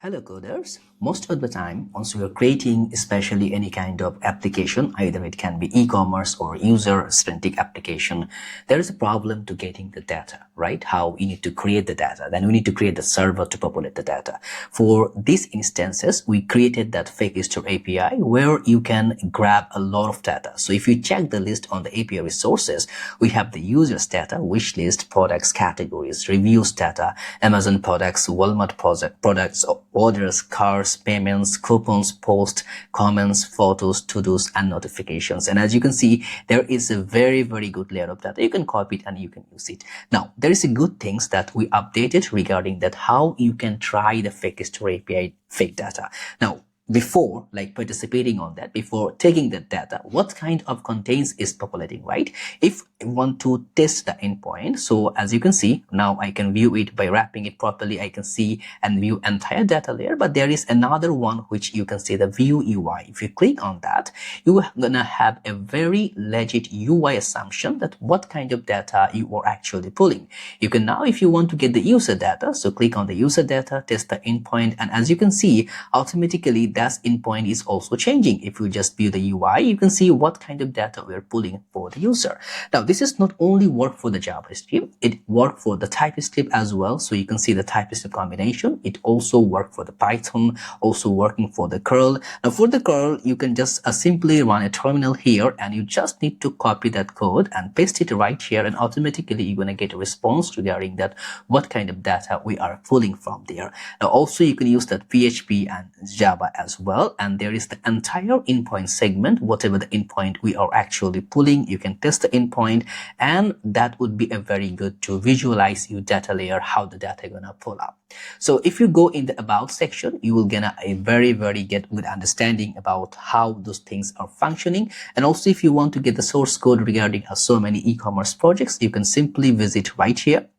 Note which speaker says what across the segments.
Speaker 1: Hello coders. Most of the time, once we are creating especially any kind of application, either it can be e-commerce or user-centric application, there is a problem to getting the data, right? How you need to create the data. Then we need to create the server to populate the data. For these instances, we created that fake store API where you can grab a lot of data. So if you check the list on the API resources, we have the users data, wish list, products, categories, reviews data, Amazon products, Walmart products, orders, cars, payments, coupons, posts, comments, photos, to-dos, and notifications. And as you can see, there is a very, very good layer of data. You can copy it and you can use it. Now, there is a good things that we updated regarding that how you can try the fake store API fake data. Now, before participating on that, before taking that data, what kind of contains is populating, right? If I want to test the endpoint, so as you can see, now I can view it by wrapping it properly. I can see and view entire data layer, but there is another one which you can see the view UI. If you click on that, you are gonna have a very legit UI assumption that what kind of data you are actually pulling. You can now, if you want to get the user data, so click on the user data, test the endpoint, and as you can see, automatically that endpoint is also changing. If you just view the UI, you can see what kind of data we are pulling for the user. Now, this is not only work for the JavaScript, it work for the TypeScript as well. So you can see the TypeScript combination. It also work for the Python, also working for the curl. Now, for the curl, you can just simply run a terminal here, and you just need to copy that code and paste it right here, and automatically you're going to get a response regarding that what kind of data we are pulling from there. Now, also you can use that PHP and Java as well, and there is the entire endpoint segment. Whatever the endpoint we are actually pulling, you can test the endpoint, and that would be a very good to visualize your data layer, how the data gonna pull up. So if you go in the about section, you will get a very get good understanding about how those things are functioning. And also if you want to get the source code regarding so many e-commerce projects, you can simply visit right here.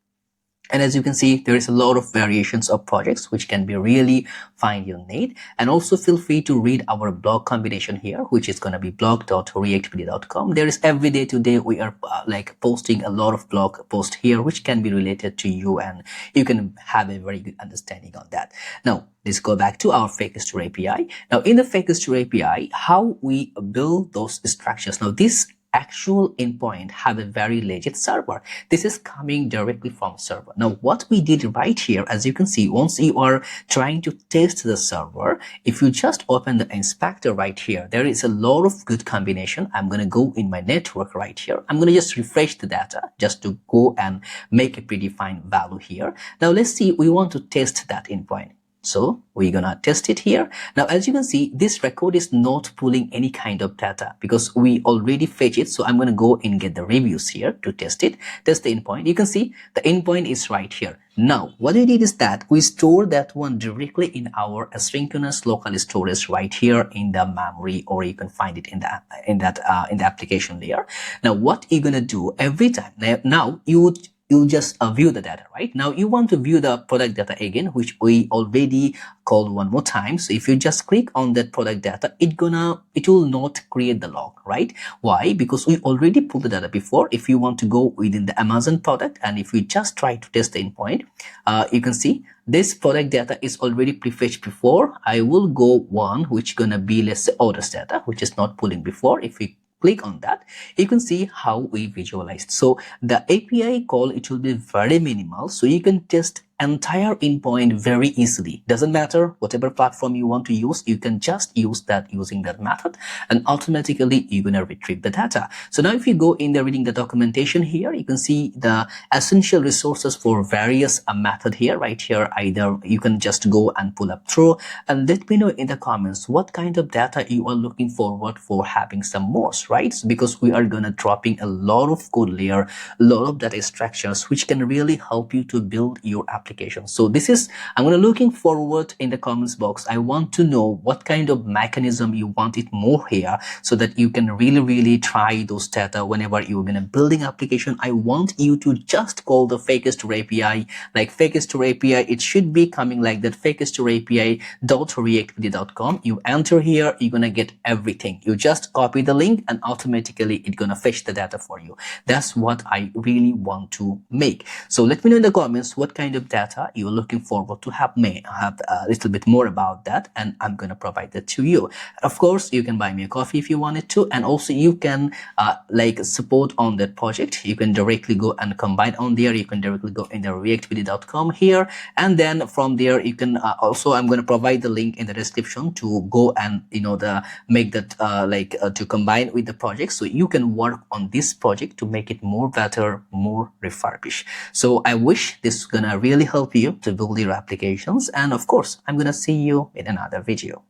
Speaker 1: And as you can see, there is a lot of variations of projects which can be really find your need. And also feel free to read our blog combination here, which is going to be blog.reactbd.com. There is every day today we are posting a lot of blog posts here which can be related to you, and you can have a very good understanding on that. Now, let's go back to our fake store API. Now, in the fake store API, how we build those structures. Now, this actual endpoint have a very legit server. This is coming directly from server. Now, what we did right here, as you can see, once you are trying to test the server, if you just open the inspector right here, there is a lot of good combination. I'm going to go in my network right here. I'm going to just refresh the data just to go and make a predefined value here. Now, let's see, we want to test that endpoint. So we're gonna test it here. Now, as you can see, this record is not pulling any kind of data because we already fetch it. So I'm gonna go and get the reviews here to test it, test the endpoint. You can see the endpoint is right here. Now, what we did is that we store that one directly in our asynchronous local storage right here in the memory, or you can find it in the application layer. Now, what you're gonna do every time now you just view the data, right? Now you want to view the product data again, which we already called one more time. So if you just click on that product data, it will not create the log, right? Why? Because we already pulled the data before. If you want to go within the Amazon product, and if we just try to test the endpoint, you can see this product data is already prefetched before. I will go one, which gonna be, let's say, orders data, which is not pulling before. If we click on that, you can see how we visualized. So the API call, it will be very minimal, so you can test entire endpoint very easily. Doesn't matter whatever platform you want to use, you can just use that using that method, and automatically you're gonna retrieve the data. So now if you go in the reading the documentation here, you can see the essential resources for various method here, right here. Either you can just go and pull up through, and let me know in the comments what kind of data you are looking forward for having some more, right? So because we are gonna dropping a lot of code layer, a lot of data structures which can really help you to build your application. So this is, I'm going to looking forward in the comments box. I want to know what kind of mechanism you want it more here, so that you can really try those data whenever you're going to building application. I want you to just call the fake store API, like fake store API. It should be coming like that, fake store API.reactbd.com. You enter here, you're going to get everything. You just copy the link and automatically it's going to fetch the data for you. That's what I really want to make. So let me know in the comments what kind of data you're looking forward to have a little bit more about that, and I'm going to provide that to you. Of course, you can buy me a coffee if you wanted to, and also you can like support on that project. You can directly go and combine on there. You can directly go in the reactbd.com here, and then from there you can also, I'm going to provide the link in the description to go and make that to combine with the project, so you can work on this project to make it more better, more refurbished. So I wish this is gonna really help you to build your applications, and of course I'm gonna see you in another video.